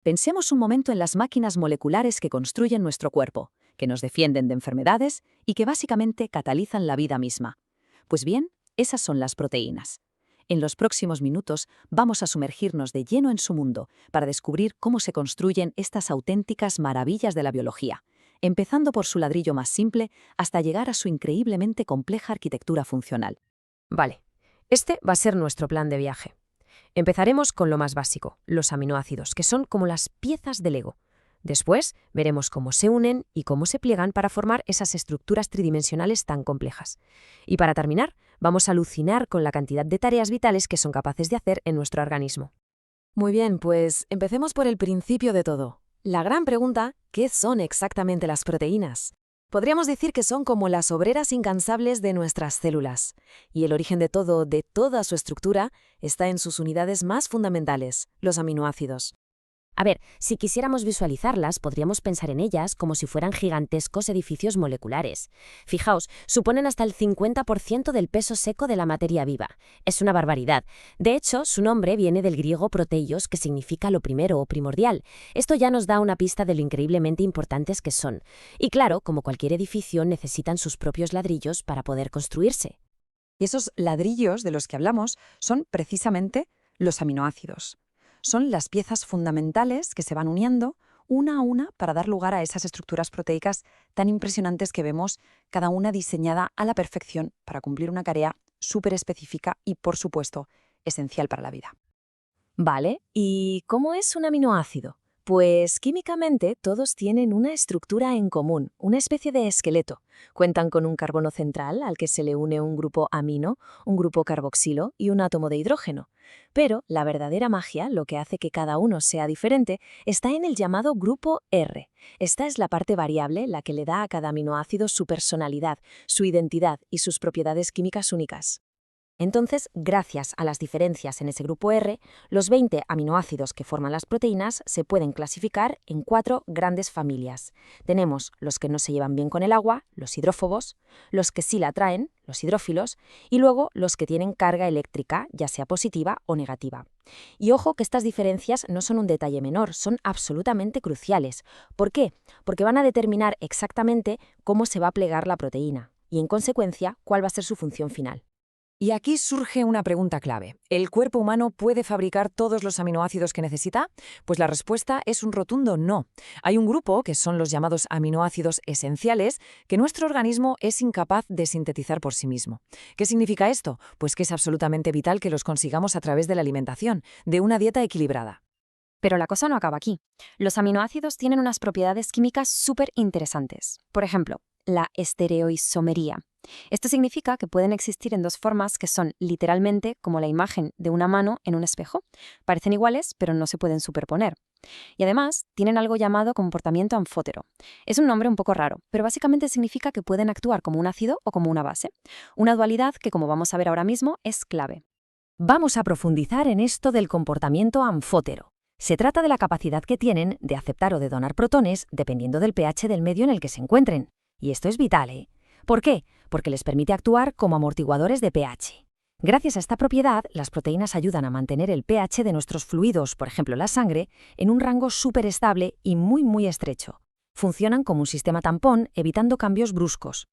Pensemos un momento en las máquinas moleculares que construyen nuestro cuerpo, que nos defienden de enfermedades y que básicamente catalizan la vida misma. Pues bien, esas son las proteínas. En los próximos minutos vamos a sumergirnos de lleno en su mundo para descubrir cómo se construyen estas auténticas maravillas de la biología, empezando por su ladrillo más simple hasta llegar a su increíblemente compleja arquitectura funcional. Vale, este va a ser nuestro plan de viaje. Empezaremos con lo más básico, los aminoácidos, que son como las piezas del Lego. Después veremos cómo se unen y cómo se pliegan para formar esas estructuras tridimensionales tan complejas. Y para terminar, vamos a alucinar con la cantidad de tareas vitales que son capaces de hacer en nuestro organismo. Muy bien, pues empecemos por el principio de todo. La gran pregunta, ¿qué son exactamente las proteínas? Podríamos decir que son como las obreras incansables de nuestras células, y el origen de todo, de toda su estructura, está en sus unidades más fundamentales, los aminoácidos. A ver, si quisiéramos visualizarlas, podríamos pensar en ellas como si fueran gigantescos edificios moleculares. Fijaos, suponen hasta el 50% del peso seco de la materia viva. Es una barbaridad. De hecho, su nombre viene del griego proteios, que significa lo primero o primordial. Esto ya nos da una pista de lo increíblemente importantes que son. Y claro, como cualquier edificio, necesitan sus propios ladrillos para poder construirse. Y esos ladrillos de los que hablamos son precisamente los aminoácidos. Son las piezas fundamentales que se van uniendo una a una para dar lugar a esas estructuras proteicas tan impresionantes que vemos, cada una diseñada a la perfección para cumplir una tarea súper específica y, por supuesto, esencial para la vida. Vale, ¿y cómo es un aminoácido? Pues químicamente todos tienen una estructura en común, una especie de esqueleto. Cuentan con un carbono central al que se le une un grupo amino, un grupo carboxilo y un átomo de hidrógeno. Pero la verdadera magia, lo que hace que cada uno sea diferente, está en el llamado grupo R. Esta es la parte variable, la que le da a cada aminoácido su personalidad, su identidad y sus propiedades químicas únicas. Entonces, gracias a las diferencias en ese grupo R, los 20 aminoácidos que forman las proteínas se pueden clasificar en 4 grandes familias. Tenemos los que no se llevan bien con el agua, los hidrófobos, los que sí la atraen, los hidrófilos, y luego los que tienen carga eléctrica, ya sea positiva o negativa. Y ojo que estas diferencias no son un detalle menor, son absolutamente cruciales. ¿Por qué? Porque van a determinar exactamente cómo se va a plegar la proteína y, en consecuencia, cuál va a ser su función final. Y aquí surge una pregunta clave. ¿El cuerpo humano puede fabricar todos los aminoácidos que necesita? Pues la respuesta es un rotundo no. Hay un grupo, que son los llamados aminoácidos esenciales, que nuestro organismo es incapaz de sintetizar por sí mismo. ¿Qué significa esto? Pues que es absolutamente vital que los consigamos a través de la alimentación, de una dieta equilibrada. Pero la cosa no acaba aquí. Los aminoácidos tienen unas propiedades químicas súper interesantes. Por ejemplo, la estereoisomería. Esto significa que pueden existir en dos formas que son literalmente como la imagen de una mano en un espejo. Parecen iguales, pero no se pueden superponer. Y además, tienen algo llamado comportamiento anfótero. Es un nombre un poco raro, pero básicamente significa que pueden actuar como un ácido o como una base. Una dualidad que, como vamos a ver ahora mismo, es clave. Vamos a profundizar en esto del comportamiento anfótero. Se trata de la capacidad que tienen de aceptar o de donar protones dependiendo del pH del medio en el que se encuentren. Y esto es vital, ¿eh? ¿Por qué? Porque les permite actuar como amortiguadores de pH. Gracias a esta propiedad, las proteínas ayudan a mantener el pH de nuestros fluidos, por ejemplo la sangre, en un rango súper estable y muy estrecho. Funcionan como un sistema tampón, evitando cambios bruscos.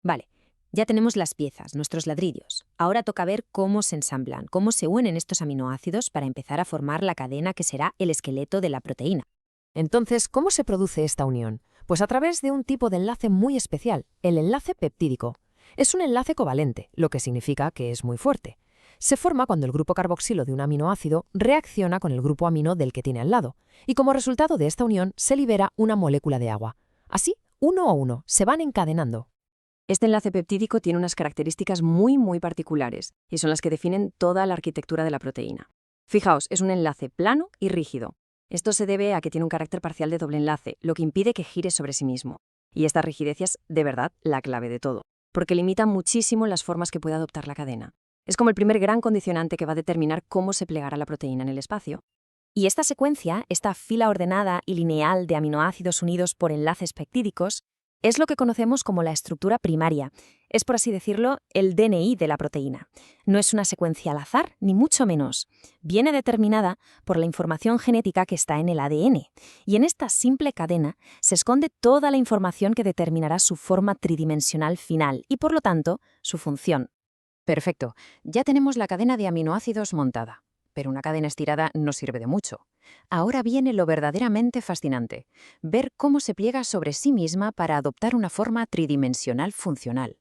Vale, ya tenemos las piezas, nuestros ladrillos. Ahora toca ver cómo se ensamblan, cómo se unen estos aminoácidos para empezar a formar la cadena que será el esqueleto de la proteína. Entonces, ¿cómo se produce esta unión? Pues a través de un tipo de enlace muy especial, el enlace peptídico. Es un enlace covalente, lo que significa que es muy fuerte. Se forma cuando el grupo carboxilo de un aminoácido reacciona con el grupo amino del que tiene al lado, y como resultado de esta unión se libera una molécula de agua. Así, uno a uno, se van encadenando. Este enlace peptídico tiene unas características muy particulares, y son las que definen toda la arquitectura de la proteína. Fijaos, es un enlace plano y rígido. Esto se debe a que tiene un carácter parcial de doble enlace, lo que impide que gire sobre sí mismo. Y esta rigidez es, de verdad, la clave de todo, porque limita muchísimo las formas que puede adoptar la cadena. Es como el primer gran condicionante que va a determinar cómo se plegará la proteína en el espacio. Y esta secuencia, esta fila ordenada y lineal de aminoácidos unidos por enlaces peptídicos, Es lo que conocemos como la estructura primaria. Es, por así decirlo, el DNI de la proteína. No es una secuencia al azar, ni mucho menos. Viene determinada por la información genética que está en el ADN. Y en esta simple cadena se esconde toda la información que determinará su forma tridimensional final y, por lo tanto, su función. Perfecto, ya tenemos la cadena de aminoácidos montada. Pero una cadena estirada no sirve de mucho. Ahora viene lo verdaderamente fascinante, ver cómo se pliega sobre sí misma para adoptar una forma tridimensional funcional.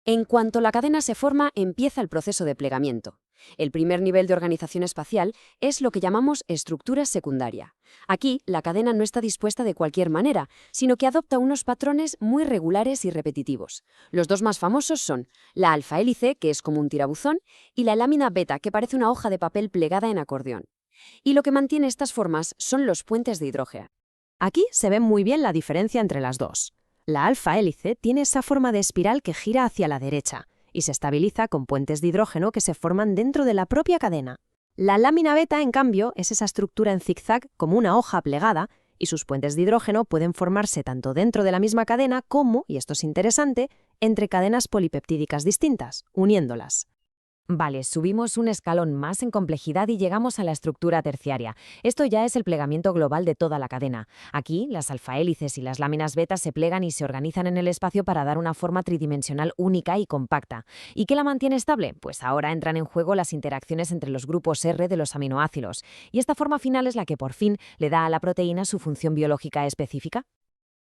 En cuanto la cadena se forma, empieza el proceso de plegamiento. El primer nivel de organización espacial es lo que llamamos estructura secundaria. Aquí, la cadena no está dispuesta de cualquier manera, sino que adopta unos patrones muy regulares y repetitivos. Los dos más famosos son la alfa-hélice, que es como un tirabuzón, y la lámina beta, que parece una hoja de papel plegada en acordeón. Y lo que mantiene estas formas son los puentes de hidrógeno. Aquí se ve muy bien la diferencia entre las dos. La alfa-hélice tiene esa forma de espiral que gira hacia la derecha y se estabiliza con puentes de hidrógeno que se forman dentro de la propia cadena. La lámina beta, en cambio, es esa estructura en zigzag como una hoja plegada y sus puentes de hidrógeno pueden formarse tanto dentro de la misma cadena como, y esto es interesante, entre cadenas polipeptídicas distintas, uniéndolas. Vale, subimos un escalón más en complejidad y llegamos a la estructura terciaria. Esto ya es el plegamiento global de toda la cadena. Aquí, las alfahélices y las láminas beta se plegan y se organizan en el espacio para dar una forma tridimensional única y compacta. ¿Y qué la mantiene estable? Pues ahora entran en juego las interacciones entre los grupos R de los aminoácidos. Y esta forma final es la que por fin le da a la proteína su función biológica específica.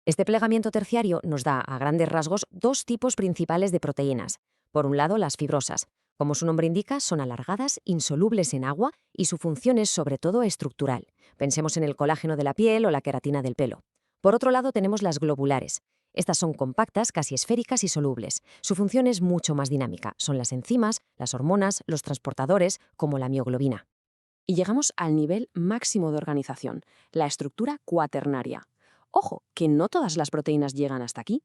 Este plegamiento terciario nos da, a grandes rasgos, dos tipos principales de proteínas. Por un lado, las fibrosas. Como su nombre indica, son alargadas, insolubles en agua y su función es sobre todo estructural. Pensemos en el colágeno de la piel o la queratina del pelo. Por otro lado, tenemos las globulares. Estas son compactas, casi esféricas y solubles. Su función es mucho más dinámica. Son las enzimas, las hormonas, los transportadores, como la mioglobina. Y llegamos al nivel máximo de organización, la estructura cuaternaria. Ojo, que no todas las proteínas llegan hasta aquí.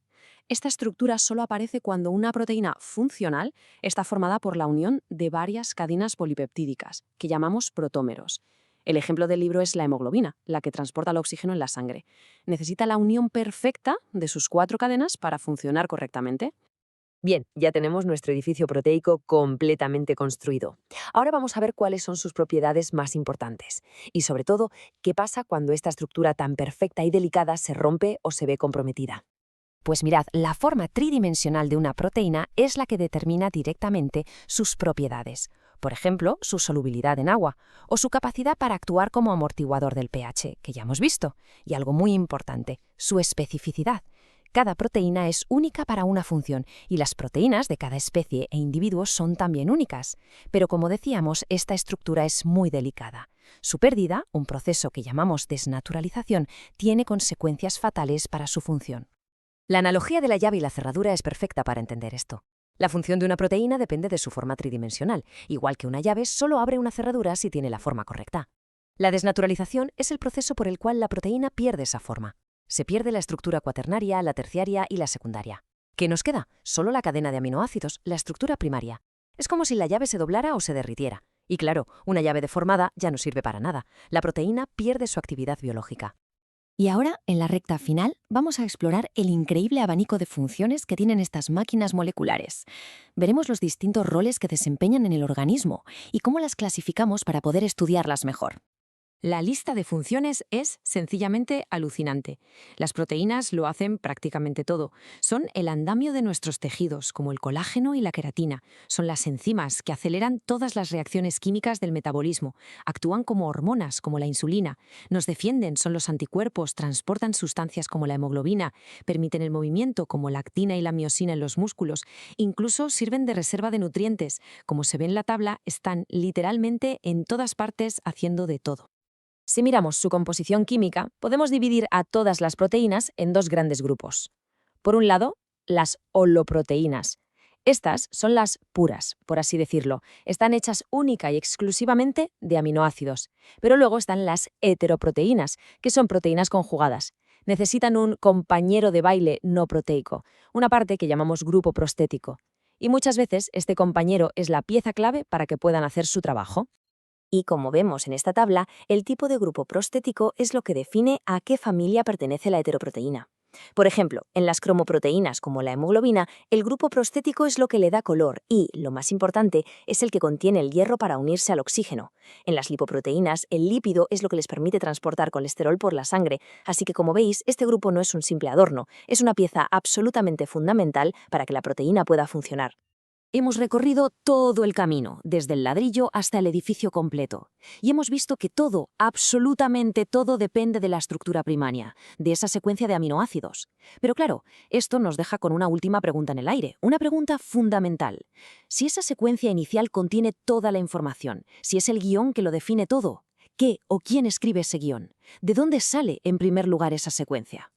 Esta estructura solo aparece cuando una proteína funcional está formada por la unión de varias cadenas polipeptídicas, que llamamos protómeros. El ejemplo del libro es la hemoglobina, la que transporta el oxígeno en la sangre. Necesita la unión perfecta de sus 4 cadenas para funcionar correctamente. Bien, ya tenemos nuestro edificio proteico completamente construido. Ahora vamos a ver cuáles son sus propiedades más importantes. Y sobre todo, qué pasa cuando esta estructura tan perfecta y delicada se rompe o se ve comprometida. Pues mirad, la forma tridimensional de una proteína es la que determina directamente sus propiedades. Por ejemplo, su solubilidad en agua o su capacidad para actuar como amortiguador del pH, que ya hemos visto. Y algo muy importante, su especificidad. Cada proteína es única para una función y las proteínas de cada especie e individuo son también únicas. Pero como decíamos, esta estructura es muy delicada. Su pérdida, un proceso que llamamos desnaturalización, tiene consecuencias fatales para su función. La analogía de la llave y la cerradura es perfecta para entender esto. La función de una proteína depende de su forma tridimensional, igual que una llave solo abre una cerradura si tiene la forma correcta. La desnaturalización es el proceso por el cual la proteína pierde esa forma. Se pierde la estructura cuaternaria, la terciaria y la secundaria. ¿Qué nos queda? Solo la cadena de aminoácidos, la estructura primaria. Es como si la llave se doblara o se derritiera. Y claro, una llave deformada ya no sirve para nada. La proteína pierde su actividad biológica. Y ahora, en la recta final, vamos a explorar el increíble abanico de funciones que tienen estas máquinas moleculares. Veremos los distintos roles que desempeñan en el organismo y cómo las clasificamos para poder estudiarlas mejor. La lista de funciones es sencillamente alucinante. Las proteínas lo hacen prácticamente todo. Son el andamio de nuestros tejidos, como el colágeno y la queratina. Son las enzimas que aceleran todas las reacciones químicas del metabolismo. Actúan como hormonas, como la insulina. Nos defienden, son los anticuerpos, transportan sustancias como la hemoglobina, permiten el movimiento, como la actina y la miosina en los músculos. Incluso sirven de reserva de nutrientes. Como se ve en la tabla, están literalmente en todas partes haciendo de todo. Si miramos su composición química, podemos dividir a todas las proteínas en dos grandes grupos. Por un lado, las holoproteínas. Estas son las puras, por así decirlo. Están hechas única y exclusivamente de aminoácidos. Pero luego están las heteroproteínas, que son proteínas conjugadas. Necesitan un compañero de baile no proteico, una parte que llamamos grupo prostético. Y muchas veces este compañero es la pieza clave para que puedan hacer su trabajo. Y como vemos en esta tabla, el tipo de grupo prostético es lo que define a qué familia pertenece la heteroproteína. Por ejemplo, en las cromoproteínas como la hemoglobina, el grupo prostético es lo que le da color y, lo más importante, es el que contiene el hierro para unirse al oxígeno. En las lipoproteínas, el lípido es lo que les permite transportar colesterol por la sangre, así que como veis, este grupo no es un simple adorno, es una pieza absolutamente fundamental para que la proteína pueda funcionar. Hemos recorrido todo el camino, desde el ladrillo hasta el edificio completo. Y hemos visto que todo, absolutamente todo, depende de la estructura primaria, de esa secuencia de aminoácidos. Pero claro, esto nos deja con una última pregunta en el aire, una pregunta fundamental. Si esa secuencia inicial contiene toda la información, si es el guión que lo define todo, ¿qué o quién escribe ese guión? ¿De dónde sale, en primer lugar, esa secuencia?